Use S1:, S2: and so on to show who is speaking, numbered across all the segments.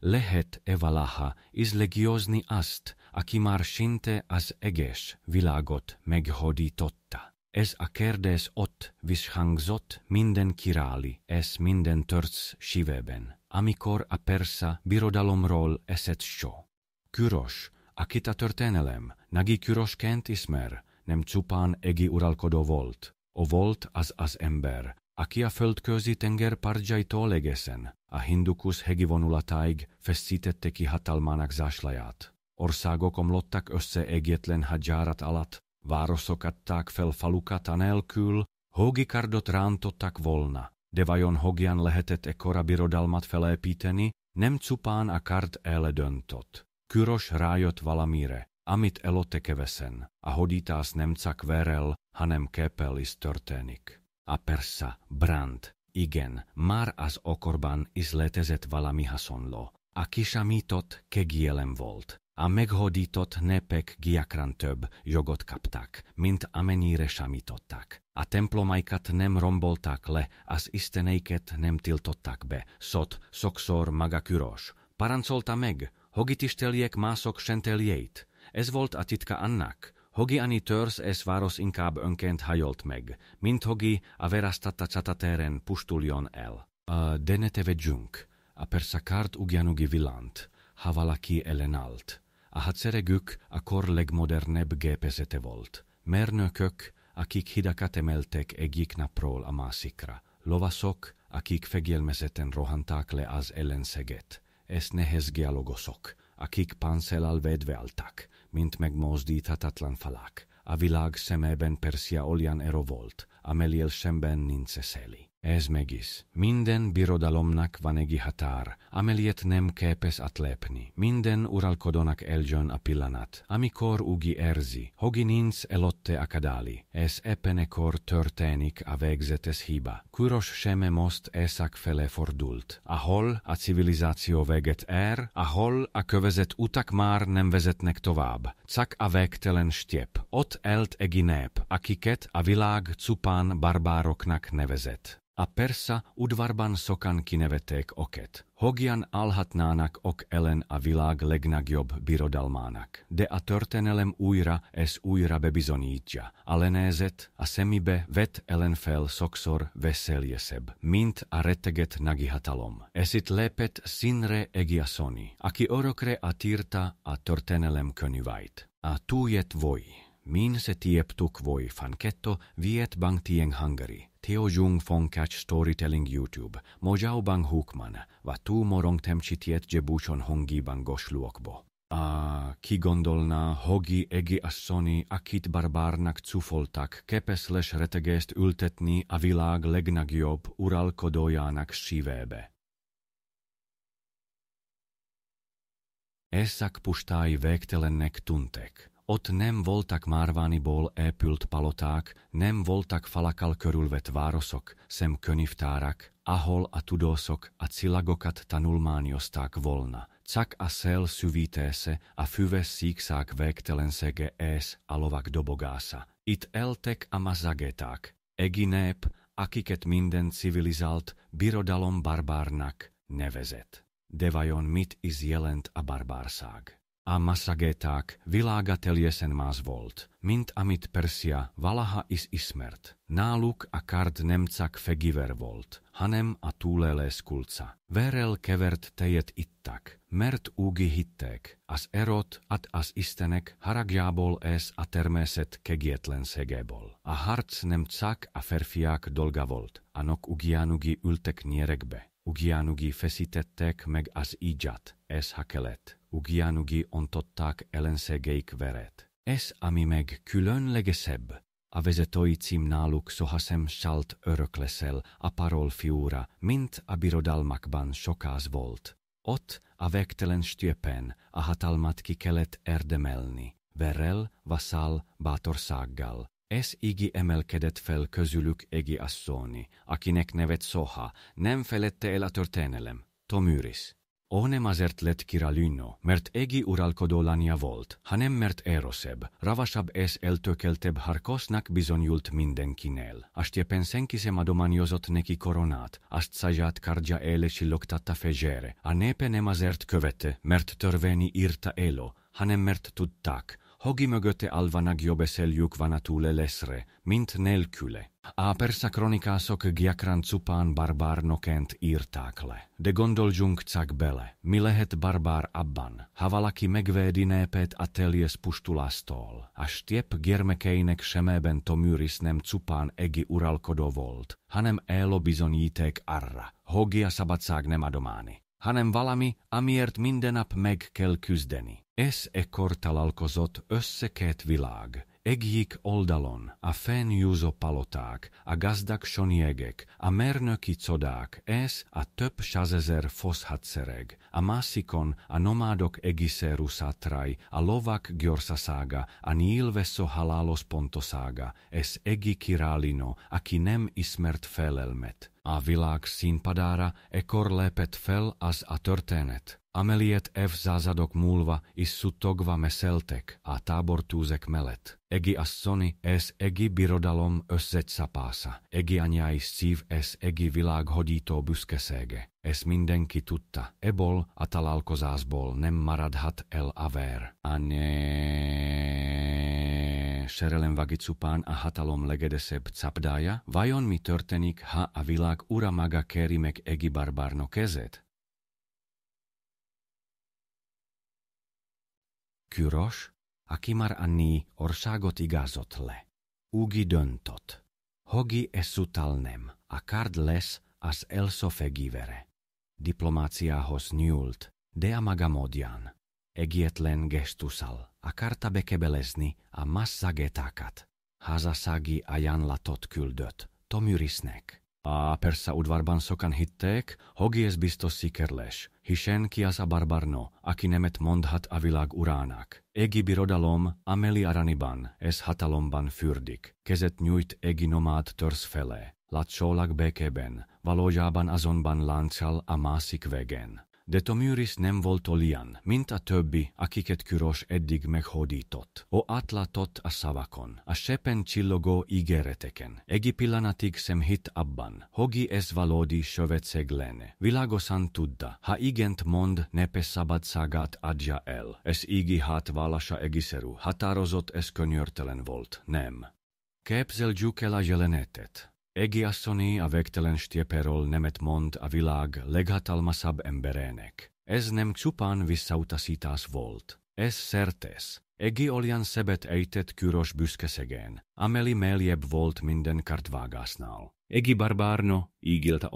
S1: lehet evalaha is legiózni azt, aki már sinte az egész világot meghódította. Ez a kérdés ott visszhangzott minden király és minden törc szívében, amikor a persza birodalomról esett szó. Küros, akit a történelem Nagi Kürosként ismer, nem csupán égi uralkodó volt. Volt az ember, aki a földközi tenger partjaitól egészen a Hindukusz hegyi vonulatáig feszítette ki hatalmának zászlaját. Országok omlottak össze egyetlen hadjárat alatt, városok adták fel falukat anélkül, hógi kardot rántottak volna, de vajon hogyan lehetett ekkora birodalmat felépíteni, nem csupán a kard eledöntött. Küros rájött valamire, amit elotte kevesen, a hódítás nem csak verel, hanem képel is történik. A persza, Brand, igen, már az okorban is létezett valami hasonló. A kisamított kegielem volt. A meghódított népek gyakran több jogot kaptak, mint amennyire samítottak. A templomaikat nem rombolták le, az isteneiket nem tiltották be, sokszor maga Küros parancolta meg, hogy tiszteljék mások szentélyeit. Ez volt a titka annak, hogy ani törzs és város inkább önként hajolt meg, mint hogy a verasztatta csatatéren pusztuljon el. De ne tévedjünk, a persza kard ugyanúgy villant, ha valaki ellenállt. A hadseregük a kor legmodernebb gépezete volt. Mérnökök, akik hidakat emeltek egyik napról a másikra. Lovasok, akik fegyelmezetten rohanták le az ellenséget. És nehéz gyalogosok, akik páncéllal védve álltak, mint megmozdíthatatlan falak. A világ szemében Persia olyan erő volt, amelyel szemben nincs szeli. Ez mégis. Minden birodalomnak van egy határ, amelyet nem képes átlépni. Minden uralkodónak eljön a pillanat, amikor úgy érzi, hogy nincs előtte akadály, és éppen ekkor történik a végzetes hiba. Küros sem most észak felé fordult, ahol a civilizáció véget ér, ahol a kövezett utak már nem vezetnek tovább, csak a végtelen stép. Ott élt egy nép, akiket a világ csupán barbároknak nevezett. A persza udvarban sokan kinevették oket. Hogyan állhatnának ok ellen a világ legnagyobb birodalmának. De a történelem újra és újra bebizonyítja. A lenézet a szemébe vett ellenfél sokszor veseljesebb, mint a retteget nagy hatalom. És itt lépett színre Egiasoni, aki örökre átírta a történelem könyveit. A tujet voi. Min se tieptuk voi fan ketto viet bang tieng Hungary. Theo Jung von Catch Storytelling YouTube. Mojau bang hukman, va tu morong temcsitiet jebuson hongi bang gosluokbo. Ki gondolná, hogi egi asszoni, akit barbárnak cufoltak, képes lesz retegést ültetni a világ legnagyobb uralkodójának szívébe. Észak pustái végtelennek tűntek. Ott nem voltak márvániból épült paloták, nem voltak falakkal körülvett városok, sem könyvtárak, ahol a tudósok a csillagokat tanulmányozták volna. Csak a szél szűvítése, a füves szíkszák végtelensége és a lovak dobogása. Itt éltek a mazageták, egi nép, akiket minden civilizált birodalom barbárnak nevezett. De vajon mit is jelent a barbárság? A masszageták világa teljesen más volt, mint amit Persia valaha is ismert. Náluk a kard nem csak fegyver volt, hanem a túlélés kulcsa. Vérrel kevert tejet ittak, mert úgy hitték, az erőt ad az istenek haragjából és a természet kegyetlenségéből. A harc nem csak a férfiak dolga volt, anok ugyanúgy ültek nyerekbe, ugyanúgy feszítették meg az ígyat és hakelet. Ugyanúgy ontották ellenségeik veret. Ez, ami meg különlegesebb, a vezetői cím náluk sohasem salt örök leszel a parol fiúra, mint a birodalmakban sokáz volt. Ott a végtelen styepen a hatalmat ki kellett érdemelni, verrel, vasszál, bátorsággal. Ez így emelkedett fel közülük Egiassoni, akinek nevet soha nem felette el a történelem, Tomüris. One mazert let kiralyno, mert egi uralkodolania volt, hanem mert erosebb, ravasabb es eltökeltebb harkosnak bizonyult mindenkinél. Astiepen senkisem adományozott neki koronát, azt saját kardja ele csillogtatta fegyvere. A népe nem azért követte, mert törvény írta elo, hanem mert tudták, hogi mögötte alvanak jobbeszeljük vanatule leszre, mint nélküle. A persa kronikások gyakran cupán barbárnokent írták le. De gondoljunk csak bele, mi lehet barbár abban, ha valaki megvédi népet a teljes pustulástól. A stiep gyermekeinek semében Tomyris nem cupán egi uralkodó volt, hanem élo bizonyíték arra, hogi a szabadság nem adománi, hanem valami, amiért minden nap meg kell küzdeni. Ez ekkor találkozott össze két világ. Egyik oldalon a fennjúzó paloták, a gazdag sonjegek, a mérnöki csodák, ez a több százezer foszhadsereg, a másikon a nomádok egészérű szátrai, a lovak gyorsasága, a nyilvessző halálos pontosága, ez egi királino, aki nem ismert felelmet. A világ színpadára ekkor lépett fel az a történet. Ameliet évszázadok múlva is suttogva meszeltek a tábortúzek mellett. Egi asszony ez egi birodalom összegyszapása. Egi anyái szív ez egi világhódító büszkesége. Ez mindenki tudta. Ebből a találkozásból nem maradhat el a vér. Serelem vagicupán a hatalom legedesebb capdája? Vajon mi történik, ha a világ ura maga kéri meg egi barbárno kezét? Küros, aki már annyi országot igazott le. Ugi döntott. Hogi eszutal nem, a kard lesz az elszofegivere. Diplomáciához nyúlt, de a maga módján. Egyetlen gestussal akarta bekebelezni a massagetákat. Hazasági ajánlatot küldött Tomyrisnek. A persze udvarban sokan hitték, hogi ez biztos sikerles, hiszen ki az a barbárno, aki nemet mondhat a világ urának. Egi birodalom Ameli araniban, ez hatalomban fürdik, kezet nyújt egi nomád törzs felé, látszólag békében, valójában azonban lánccal a másik végén. De Tomyris nem volt olyan, mint a többi, akiket Küros eddig meghódított. O átlátott a szavakon, a sepen csillogó ígéreteken. Egi pillanatig sem hitt abban, hogi ez valódi sövetség lenne. Világosan tudta, ha igent mond, nepe szabadságát adja el. Ez ígi hát válasza egészszerű, határozott ez könyörtelen volt, nem. Képzeljük el a jelenetet. Egi asszony a végtelen stieperről nemet mond a világ leghatalmasabb emberének. Ez nem csupán visszautasítás volt. Ez szertész. Egi olyan szebet ejtett Küros büszkeségén, ameli mélyebb volt minden kardvágásnál. Egi barbárno ígélte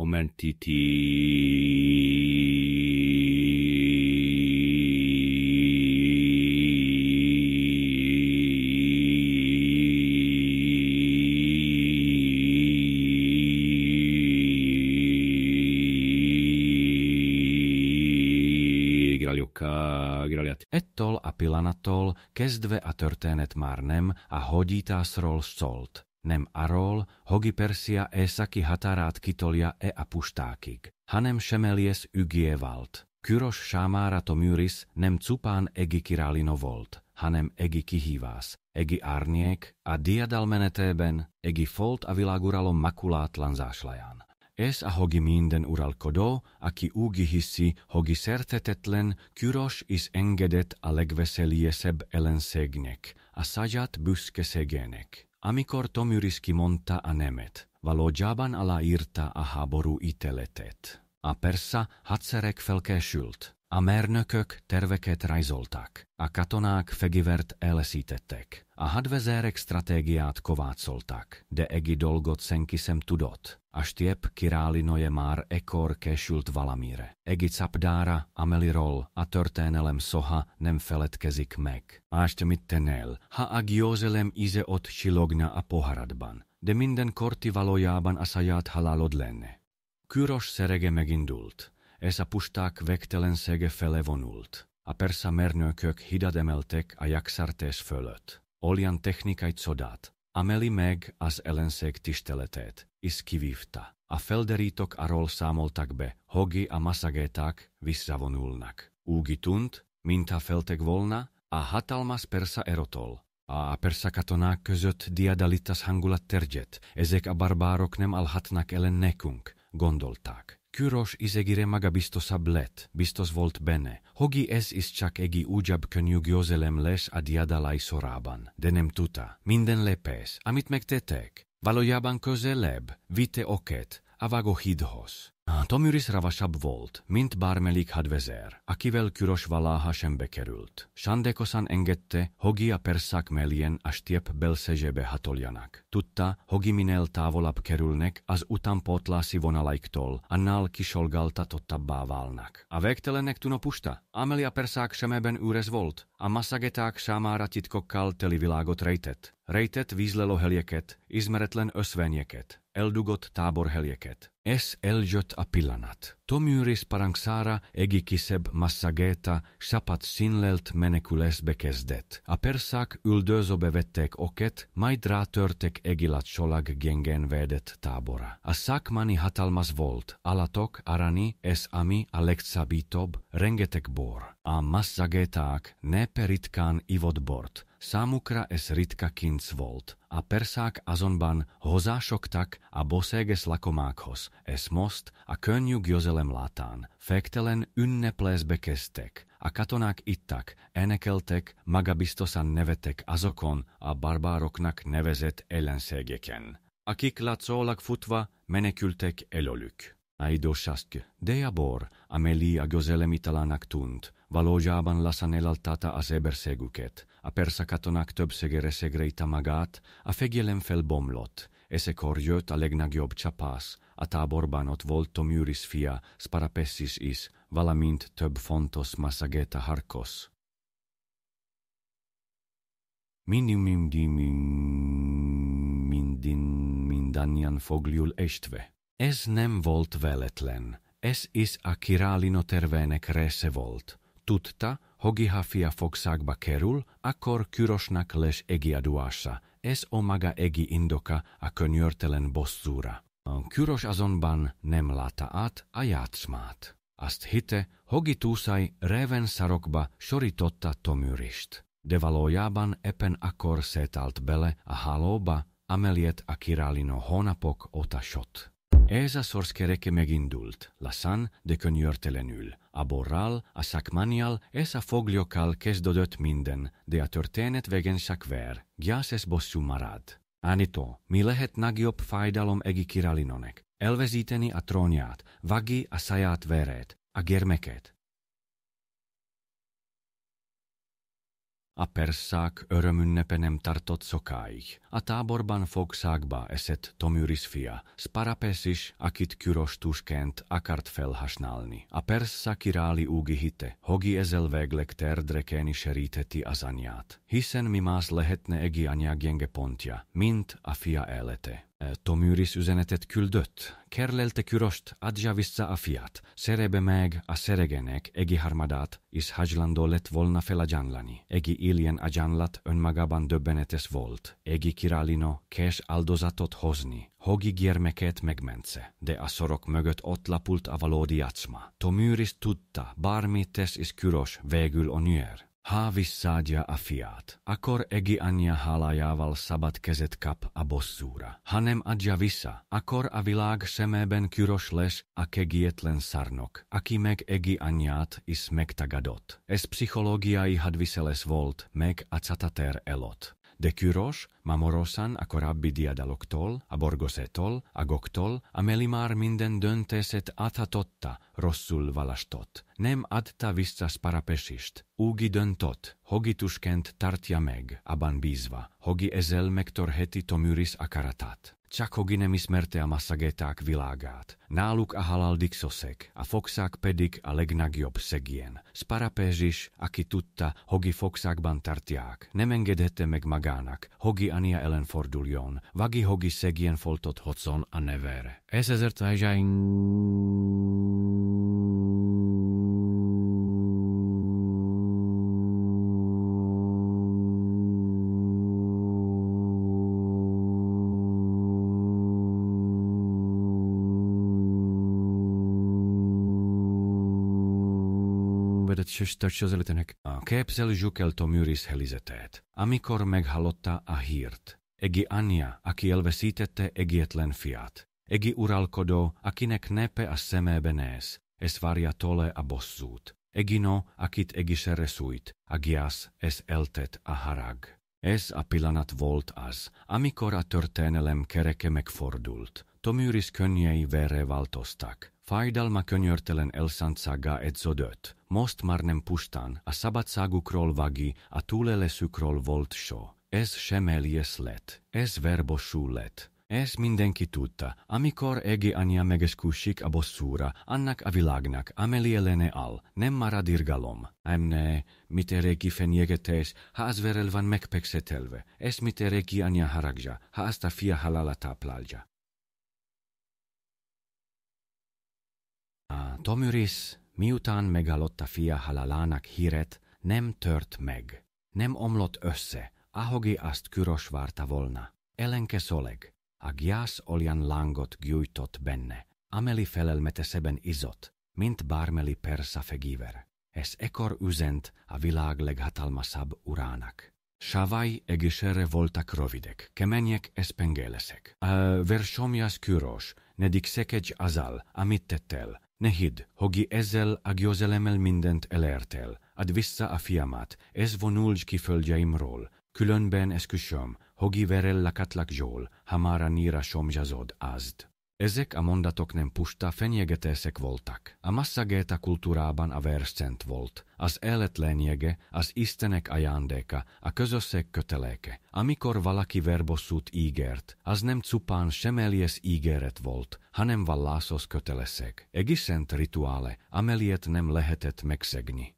S1: Ettől a pillanattól kezdve a történet már nem a hódításról szólt, nem arról, hogi Persia északi határát kitolja a pustákig, hanem semelies ügyé vált. Küros számára Tomyris nem csupán egi királino volt, hanem egi kihívás, egi árnyék a diadalmenetében, egi folt a világuralom makulátlan zászlaján. Ez a hogi minden uralkodó, aki úgy hiszi, hogi szertetetlen, Küros is engedett a legveszélyesebb ellenségnek, a saját büszkeségének. Amikor Tomyris kimondta a nemet, valójában aláírta a háború ítéletet. A persa hadsereg felkészült. A mérnökök terveket rajzoltak, a katonák fegyvert elszítettek, a hadvezérek stratégiát kovácsoltak, de egi dolgot senki sem tudott. A stiep királinoje már ekkor készült valamire. Egi capdára, Ameliról a történelem soha nem feledkezik meg. Mást mit tennél, ha a győzelem íze ott csillogna a poharadban, de minden korti valójában a saját halálod lenne. Küros szerege megindult. Ez a pusták végtelensége fele vonult. A persa mérnökök hidat emeltek a jakszartés fölött. Olyan technikai csodát. Ameli meg az ellenség tiszteletét is kivívta. a felderítok arról számoltak be, Hogi a Massagéták visszavonulnak. Úgy tűnt, mintha feltek volna, a hatalmas persze erotol. A persze katonák között diadalitas hangulat terjet, ezek a barbárok nem állhatnak ellen nekünk, gondolták. Kyros isegire maga biztosabb lett, biztos volt benne. Hogi ez is csak egi újabb könnyű győzelem lesz a diadalai sorában, de nem tuta. Minden lepes, amit megtettek. Valójában közelebb, vitte oket, a vágóhídhoz. Tomüris ravasabb volt, mint bármelyik hadvezér, akivel Kyros valaha sem bekerült. Sandekosan engedte, Hogi a perszák mellén a stiep belszezsebe hatoljanak. Tudta, Hogi minél távolabb kerülnek az utánpótlási vonalaiktól, annál kisolgáltatottabbá válnak. A végtelenek tunopusta, amely a perszák semeben üres volt, a Massageták számára titkokkal teli világot rejtett. Rejtett vízlelőhelyeket, ismeretlen ösvényeket, eldugott táborhelyeket. Ez eljött a pillanat. Tomüris parancsára egi kisebb Massagéta sapat színlelt menekülésbe kezdett. A perszák üldözőbe vették oket, majd rátörtek egi látszólag gyengén védett tábora. A szakmani hatalmas volt, alatok, arany, ez ami a legszabítóbb, rengeteg bor. A Massagéták nepe ritkán ivott bort, számukra ez ritka kinc volt. A perszák azonban hozzászoktak a boszéges lakomákhoz, ez most a könnyű győzelem látán. Féktelen ünneplésbe kezdtek. A katonák ittak, énekeltek, magabiztosan nevettek azokon a barbároknak nevezett ellenségeken, akik látszólag futva menekültek elölük. Aidosask, de a bor, amely a győzelem tűnt, valójában lassan elaltatta az éberségüket. A persze katonák többször szegreita magát, a fegyelem felbomlott. Ezekor jött a legnagyobb csapás. A táborban ott volt Tomüris fia, Sparapessis is, valamint több fontos Massagéta harcos. Mindannyian foglyul estve. Ez nem volt véletlen. Ez is a Királino tervének része volt. Tudta, Hogi ha fia fogságba kerül, akkor Kyrosnak lesz egi aduása. Ez a maga egi indoka a könyörtelen bosszúra. Kyros azonban nem látta át a játszmát. Azt hitte, Hogi túszai réven szarokba sorította Tomürist. De valójában éppen akkor szétállt bele a hálóba, amelyet a Királino hónapok óta sott. Ez a szorszkereke megindult, lassan, de könyörtelenül. A borral, a szakmánnyal és a foglyokkal kezdődött minden, de a történet végén csak vér. Gyászes bosszú marad. Anito, mi lehet nagyobb fájdalom egi Királinonek? Elvezíteni a trónját, vágni a saját vérét, a gyermeket. A perszák örömünnepe nem tartott sokáig. A táborban fogságba esett Tomüris fia, Sparapessis, akit Kyros túsként akart felhasználni. A persze király úgy hitte, Hogi ezzel végleg térdre kényszerítheti az anyját, hiszen mi más lehetne egi anya gyenge pontja, mint a fia élete. Tomüris üzenetet küldött, kérlelte Kyrost, adja vissza a fiát, szerebe meg a seregenek egi harmadát, és hajlandó lett volna felajánlani. Egi ilyen ajánlat önmagában döbbenetes volt. Egi Királino kés áldozatot hozni, Hogi gyermeket megmentse, de a szorok mögött ott lapult a valódi játszma. Tomüris tudta, bármi tesz is Kyros, végül a nyer. Ha visszaadja a fiát, akkor egi anyja hálájával szabad kezet kap a bosszúra. Ha nem adja vissza, akkor a világ szemében Kyros lesz a kegyetlen szarnok, aki meg egi anyját is megtagadott. Ez pszichológiai hadviseles volt meg a catatér elot. De Kyros mamorosan a korábbi diadaloktól, a borgoszétól, a goktól, amely már minden döntését áthatotta, rosszul választott. Nem adta vissza Sparapessist. Úgy döntött, Hogi túsként tartja meg, abban bízva. Hogi ezzel megtörheti Tomüris akaratát. Csak Hogi nem ismerte a Massagéták világát. Náluk a halál dixoszek, a fogság pedig a legnagyobb szegien. Sparapessis, aki tudta, Hogi fogságban tartják, nem engedhette meg magának, Hogi anya ellen forduljon, vagi Hogi szegien foltot hocon a nevére. Ez ezért vedet söstersözelitenek. Képseljukel Tomyris helizeteet. Amikor meghallotta a hírt. Egi Anja, aki elvesítette egietlen fiat. Egi uralkodó, akinek nepe a szemébenéz, es varja tole a bosszút. Egino, akit egisere suit, agias es eltet a harag. Ez a pillanat volt az, amikor a történelem kereke megfordult. Tomyris könnyei vére változtak. Fájdalma könyörtelen elszántsága edződött. Most már nem pusztán a szabadságukról vagi, a túlélésükről volt szó. Ez sem eljes lett, ez verbosul lett. Ez mindenki tudta, amikor Egi Anja megesküsik a bosszúra, annak a világnak, amely ellene áll, nem marad irgalom. Emne, mite Egi fenyegetés, ha az verel van megpeksetelve, ez mite Egi Anja haragja, ha azt a fia halala táplálja. Tomyris, miután meghallotta fia halálának híret, nem tört meg, nem omlott össze, ahogy azt Küros várta volna. Ellenkezőleg, a gyász olyan lángot gyújtott benne, amely felelmetesebben izott, mint bármely persza fegyver. Ez ekkor üzent a világ leghatalmasabb urának. Savai egisere voltak rövidek, kemények és pengélesek. Versomjas Küros, ne dicsérkedj azzal, amit tettél. Ne hidd, hogy ezzel a győzelemmel mindent elértél, add vissza a fiamat, ez vonulj ki földjeimről, különben esküszöm, hogy verel lakatlak jól, ha már annyira somjazod azd. Ezek a mondatok nem puszta fenyegetések voltak. A masszagéta kultúrában a vers szent volt, az élet lényege, az istenek ajándéka, a közösség köteléke. Amikor valaki verbosszút ígért, az nem csupán semmeljes ígéret volt, hanem vallásos kötelesség. Egészen rituále, amelyet nem lehetett megszegni.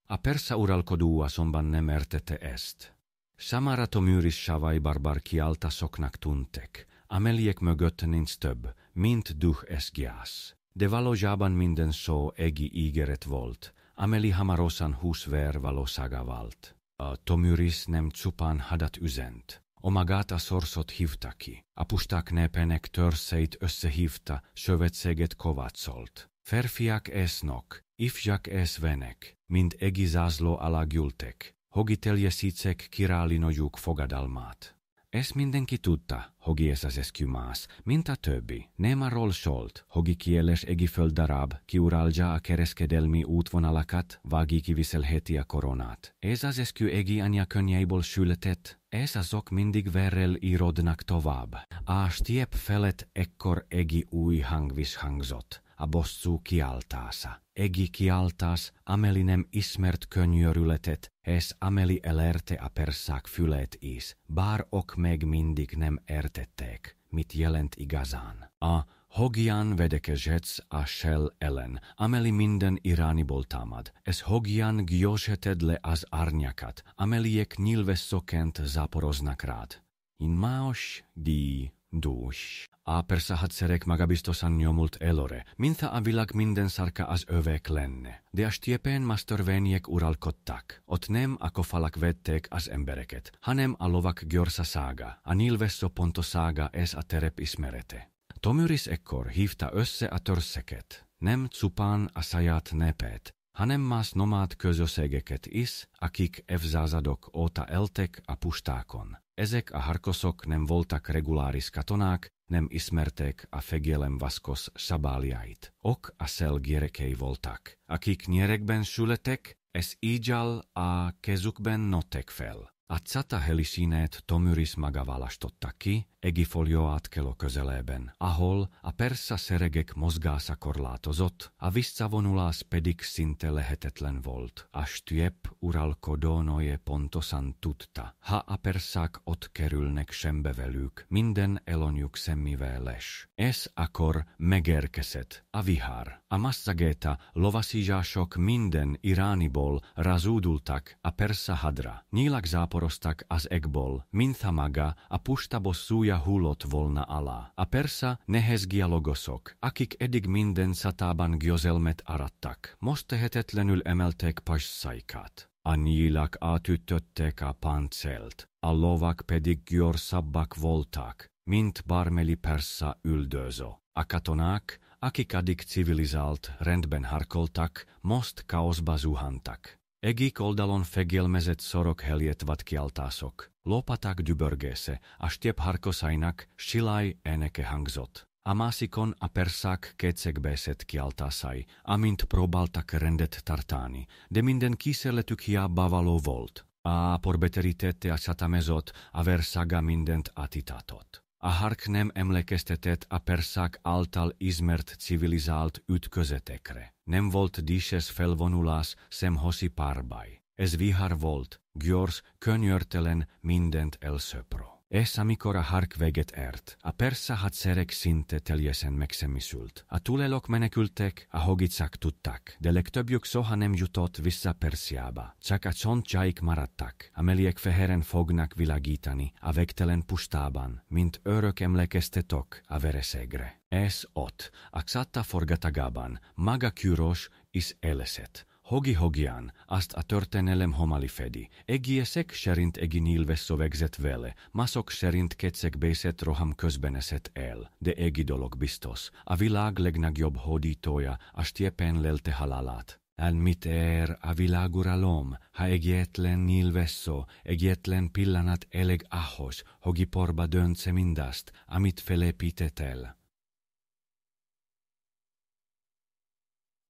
S1: A persza uralkodó azonban nem értette ezt. Samara Tomyris savai barbar kiáltásoknak tűntek, amelyek mögött nincs több, mint duh és gyász. De valójában minden szó Egi ígéret volt, amely hamarosan 20 ver valósága vált. A Tomyris nem csupán hadat üzent. Magát a szorszot hívta ki. A puszták népenek törzseit összehívta, szövetséget kovácsolt. Férfiak és nők, ifjak és venek, mind Egi zászló alá gyűltek, hogy teljesítsék király nagyjuk fogadalmát. Ezt mindenki tudta, hogy ez az eszkümás, mint a többi. Nem arról szólt, hogy kieles Egi földdarab kiuralja a kereskedelmi útvonalakat, vagy kiviselheti a koronát. Ez az eszkü Egi Anja könnyeiből született, ez azok mindig verrel írodnak tovább. A stiep felett ekkor Egi új hang visszhangzott, a bosszú kiáltása. Egi kiáltás, amely nem ismert könyörületet, és amely elérte a perszák fülét is, bár ok meg mindig nem értették, mit jelent igazán. A hogyan vedekezhetsz a sel ellen, amely minden irániból támad, és hogyan győzheted le az árnyakat, amelyek nyilvesszóként záporoznak rád. In máos di dus. A persze hadsereg magabiztosan nyomult előre, mintha a világ minden sarka az övék lenne. De a stiepen más törvények uralkodtak. Ott nem a falak vették az embereket, hanem a lovak gyorsasága, a nyilvesszó pontosága és a terep ismerete. Tomyris ekkor hívta össze a törzseket, nem csupán a saját népet, hanem más nomád közösségeket is, akik évszázadok óta éltek a pusztákon. Ezek a harkoszok nem voltak reguláris katonák, nem ismerték a fegyelem vaskos szabályait. Ok a szel gyerekei voltak, akik nyerekben születtek, és ígyal a kezükben nőttek fel. A cata helisínét Tomyris maga választotta ki, Egi folyóátkelő közelében, ahol a persza seregek mozgása korlátozott, a visszavonulás pedig szinte lehetetlen volt. A stiep uralkodó nője pontosan tudta, ha a perszák ott kerülnek sembe velük, minden elonyuk semmivel lesz. Ez akkor megérkezett a vihar. A masszagéta lovasízsások minden irániból razúdultak a persza hadra. Nyílak záporoztak az égból, mintha maga a puszta bosszúja hullott volna alá. A persa nehéz gyalogosok, akik eddig minden szatában győzelmet arattak, most tehetetlenül emelték passzaikat. A nyílak átütötték a páncélt, a lovak pedig gyorsabbak voltak, mint bármely persza üldöző. A katonák, akikadik civilizált rendben harkoltak, most kaosba zuhantak. Egi koldalon fegyelmezett szorok heljetvat kiáltások, lopatak dübörgése, a stiep harkosainak silaj eneke hangzott. A másikon a persák kétségbeesett kiáltásai, amint próbáltak rendet tartani, de minden kísérletük hiába való volt. A porbeteri tette a csatamezot, a versaga mindent átitatott. A hark nem emlékeztetett a persák által ismert civilizált ütközetekre. Nem volt díszes felvonulás sem hosszú párbaj. Ez vihar volt, gyors, könyörtelen, mindent elsöprő. És amikor a hark véget ért, a persza hadsereg szinte teljesen megsemmisült. A túlélők menekültek, a hogicák tudtak, de legtöbbjük soha nem jutott vissza Persiába. Csak a csontjaik maradtak, amelyek fehéren fognak világítani a végtelen pusztában, mint örök emlékeztetők a vereségre. És ott, a Xata forgatagában, maga Kyros is elesett. Hogian, azt a történelem homali fedi. Egiesek szerint Egi Nilvesso végzett vele, mások szerint kétségbeesett roham közben esett el, de Egi dolog biztos. A világ legnagyobb hódítója a stiepen lelte halálát. Mit ér a világuralom, ha egyetlen Nilvesso, egyetlen pillanat elég ahhoz, hogy porba döntse mindazt, amit felépített el.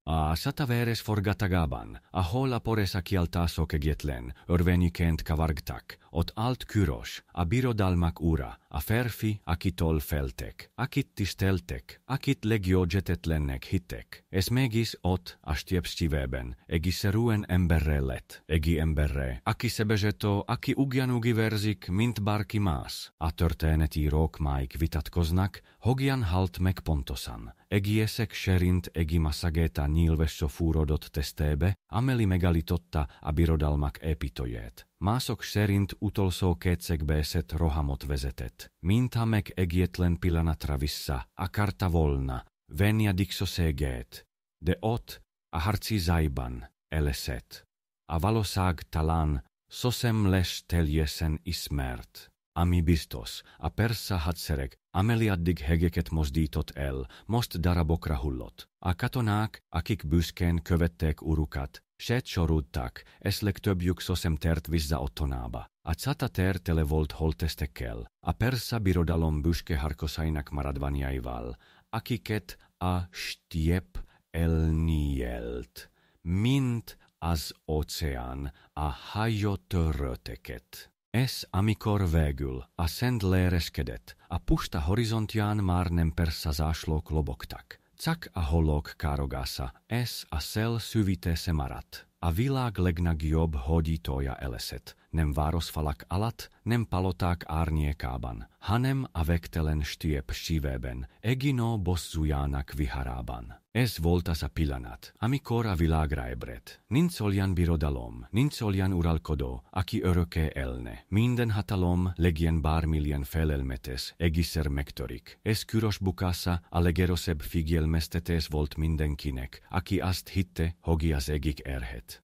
S1: A Sataveres forgatagában, ahol a poresa kiáltások egyetlen, örvényiként kavargtak, ott állt Kyros, a birodalmak ura, a férfi, akitől féltek, akit tiszteltek, akit legjobbjetetlennek hittek, és mégis ott, a stiepszívében, egészerűen emberre lett, emberre, aki sebezhető, aki ugyanúgy verzik, mint bárki más. A történetírók máig vitatkoznak, hogyan halt meg pontosan. Egiesek szerint Egi Massageta Nilvesso fúrodott testébe, amely megállította a birodalmak építőjét. Mások szerint utolsó kétségbeesett rohamot vezetett, mintha meg egyetlen pillanatra vissza, akarta volna, venni dicsőségét. De ott, a harci zajban, elesett. A valóság talán sosem lesz teljesen ismert. Ami biztos, a persza hadsereg, amely addig hegeket mozdított el, most darabokra hullott. A katonák, akik büszkén követték urukat, szétsoródtak, és legtöbbjük sosem tért vissza otthonába. A Csata tér tele volt holttestekkel, a persza birodalom büszke harkosainak maradványaival, akiket a stiep elnyelt, mint az óceán a hajótörőteket. És amikor végül a szent leereskedett, a puszta horizontján már nem persza zászlók lobogtak, csak a hollók károgása, és a szél szűvítése maradt. A világ legnagyobb hódítója elesett, nem városfalak alatt, nem paloták árnyékában, hanem a végtelen stiep szívében, Egino bosszújának viharában. Ez volt az a pillanat, amikor a világra ébredt. Nincs olyan birodalom, nincs olyan uralkodó, aki örökké élne. Minden hatalom, legyen bármilyen félelmetes, egyszer megtörik. Ez Kyros bukása a legerősebb figyelmeztetés volt mindenkinek, aki azt hitte, hogy az Egik érhet.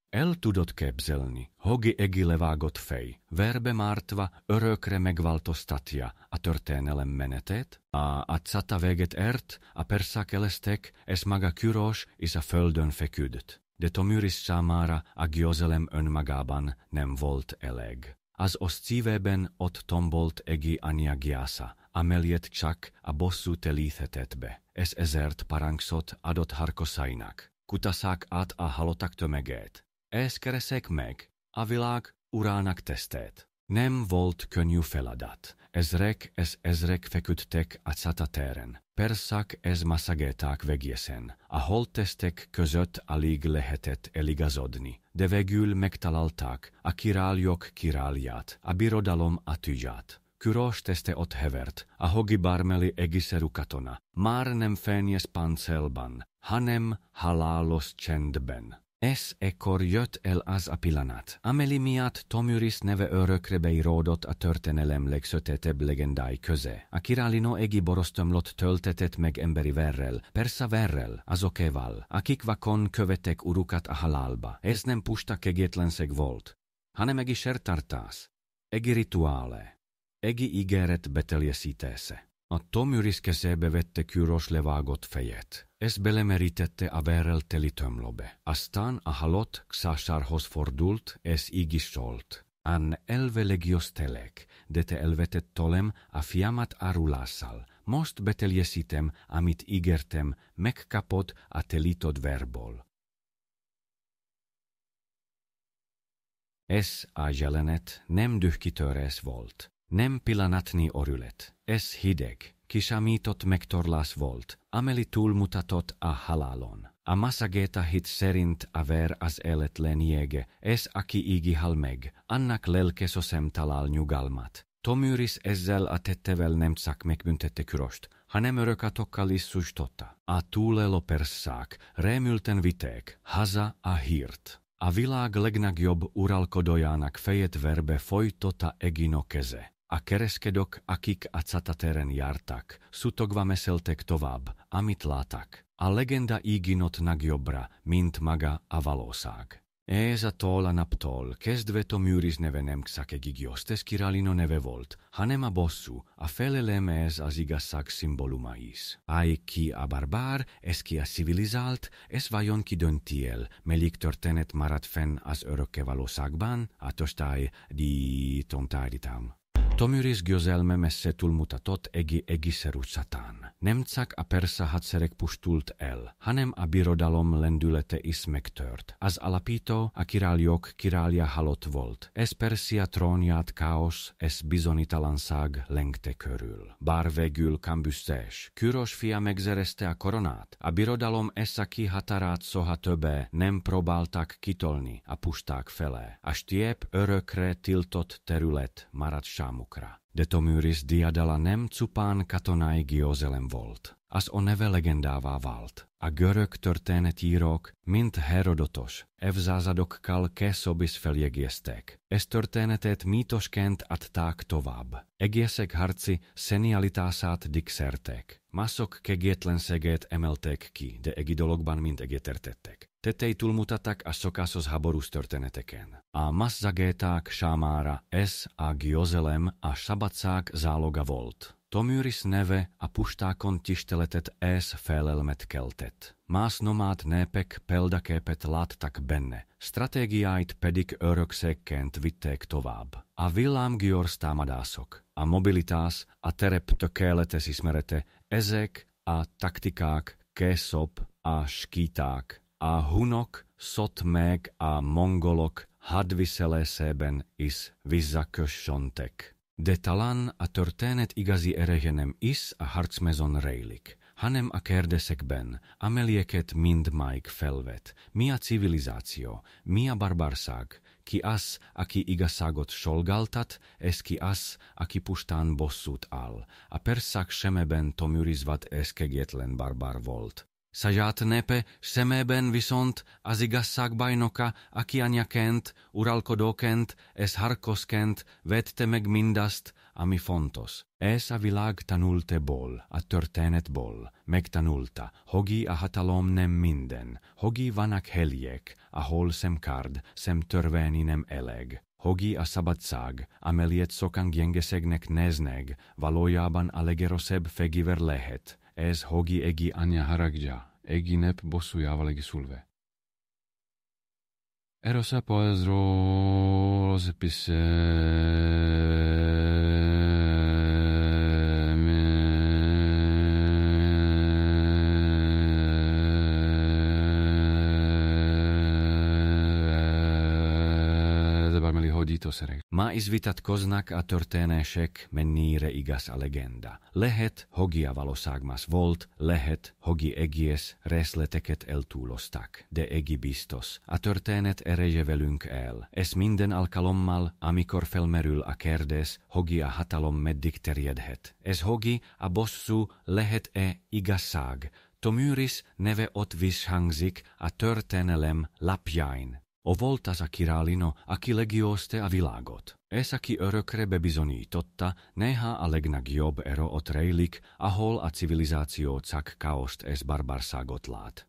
S1: El tudod képzelni, hogy Egi levágott fej, verbe mártva örökre megváltoztatja a történelem menetét? A Csata véget ért, a persák elestek, és maga Kyros is a földön feküdt. De Tomüris számára a győzelem önmagában nem volt elég. Az oszcívében ott tombolt Egi Aniagiasa, amelyet csak a bosszú telíthetett be, és ezért parancsot adott harkosainak. Kutasszák át a halottak tömegét. És keresek meg a világ urának tesztét. Nem volt könnyű feladat. Ezrek és ezrek feküdtek a Csata téren. Perszák és Massagéták végészen. A holttestek között alig lehetett eligazodni, de végül megtalálták a királyok királyát, a birodalom atügyát. Kyros teste ott hevert, ahogy bármely egészerű katona, már nem fényes páncélban, hanem halálos csendben. És ekkor jött el az a pillanat, amely miatt Tomüris neve örökre beíródott a történelem legsötétebb legendái közé. A királynő Egi borosztömlot töltetett meg emberi verrel, persze verrel, azokéval, akik vakon követtek urukat a halálba. Ez nem puszta kegyetlenség volt, hanem Egi sertartás, Egi rituále, Egi ígéret beteljesítése. A Tomyris kesebe vette kyros levagot fejet. Es belemeritette averel telitömlobe. Astan a halot xasarhos fordult es igisolt. An elve legios telek, dete elvetet tolem a fiamat arulassal, most beteliesitem amit igertem, mek kapot a telitod verbol. Es a jelenet nem dühkitöres volt, nem pillanatni orület, es hideg, kisamitot mektorlas volt, ameli túlmutatott a halálon. A massageta hit szerint aver az élet lényege, es aki igihal meg, annak lelkesosem talál nyugalmat. Tomyris ezzel a tettevel nem csak megbüntette Kyrost, hanem örökatokkal is sustotta. A túlelo perszák, rémülten viték, haza a hírt. A világ legnagyobb uralkodójának fejet verbe folytotta Egino keze. A kereskedők, akik a catateren jártak, szutogva meszeltek tovább, amit láttak. A legenda íginott nagyobbra, mint maga a valóság. Ez a tól a naptól kezdve Tomyris neve nem Xakegigiostes Királino neve volt, hanem a bosszú, a felelem ez az igazság szimbóluma is. Ai ki a barbár, ez ki a civilizált, ez vajon ki dönti el, melyik történet marad fenn az örökké valóságban, a tostály di tontáritam. Tomyris győzelme messze túlmutatott egészerű Satán. Nem csak a persza hadsereg pusztult el, hanem a birodalom lendülete is megtört. Az alapító, a királyok királya halott volt. Ez Persia trónját káosz, ez bizonytalanság lengte körül. Bár végül Kambiszes, Kyros fia megszerezte a koronát. A birodalom északi határát soha többé nem próbáltak kitolni a puszták fele. A stiep örökre tiltott terület maradt számukra. De Tomyris diadala nem csupán katonai győzelem volt. Az a neve legendává vált. A görög történetírók, mint Herodotos, évszázadokkal később is feljegyezték. Ez történetet mítosként adták tovább. Egészek harci szenialitását dicsérték. Mások kegyetlenségét emelték ki, de egi dologban mind egyetértettek. Tettei túlmutattak a szokásos háborús történeteken. A masszagéták számára ez a győzelem a szabadság záloga volt. Tomyris neve a pustákon tiszteletet és félelmet keltett. Más nomád népek példaképet láttak benne, stratégiáit pedig örökségként vitték tovább. A villámgyors támadások, a mobilitás, a terep tökéletes ismerete, ezek a taktikák később a skíták, a hunok, szot meg a mongolok hadviselésében is visszaköszöntek. De talán a történet igazi ereje nem is a harcmezon rejlik, hanem a kérdésekben, amelyeket mindmáig felvet. Mi a civilizáció, mi a barbárság, ki az, aki igazságot szolgáltat, és ki az, aki pusztán bosszút áll. A perszák szemében Tomyris vad kegyetlen barbár volt. Saját népe szemében viszont az igazság bajnoka, aki anyaként, uralkodóként és harcosként vette meg mindazt, ami fontos. Ez a világ tanulteból, a történetból, megtanulta, hogi a hatalom nem minden, hogi vannak helyek, ahol sem kard, sem törvényi nem elég. Hogi a szabadság, amelyet sokan gyengeségnek néznek, valójában a legerősebb fegyver lehet. Ez hogi egi anya haragja, egi nep bosszújával egi szulve. Erosa poezról Ma is vitatkoznak a történések, mennyire igaz a legenda. Lehet, hogi a valóságmas volt, lehet, hogi egész részleteket eltúloztak. De egi biztos, a történet ereje velünk el. Ez minden alkalommal, amikor felmerül a kérdés, hogi a hatalom meddig terjedhet. Ez hogi a bosszú lehet-e igazság. Tomyris neve ott visszhangzik a történelem lapjain. O volt az a királino, aki leggyőzte a világot. Ez, aki örökre bebizonyította, néha a legnagyobb erő ott rejlik, ahol a civilizáció csak káoszt és barbárságot lát.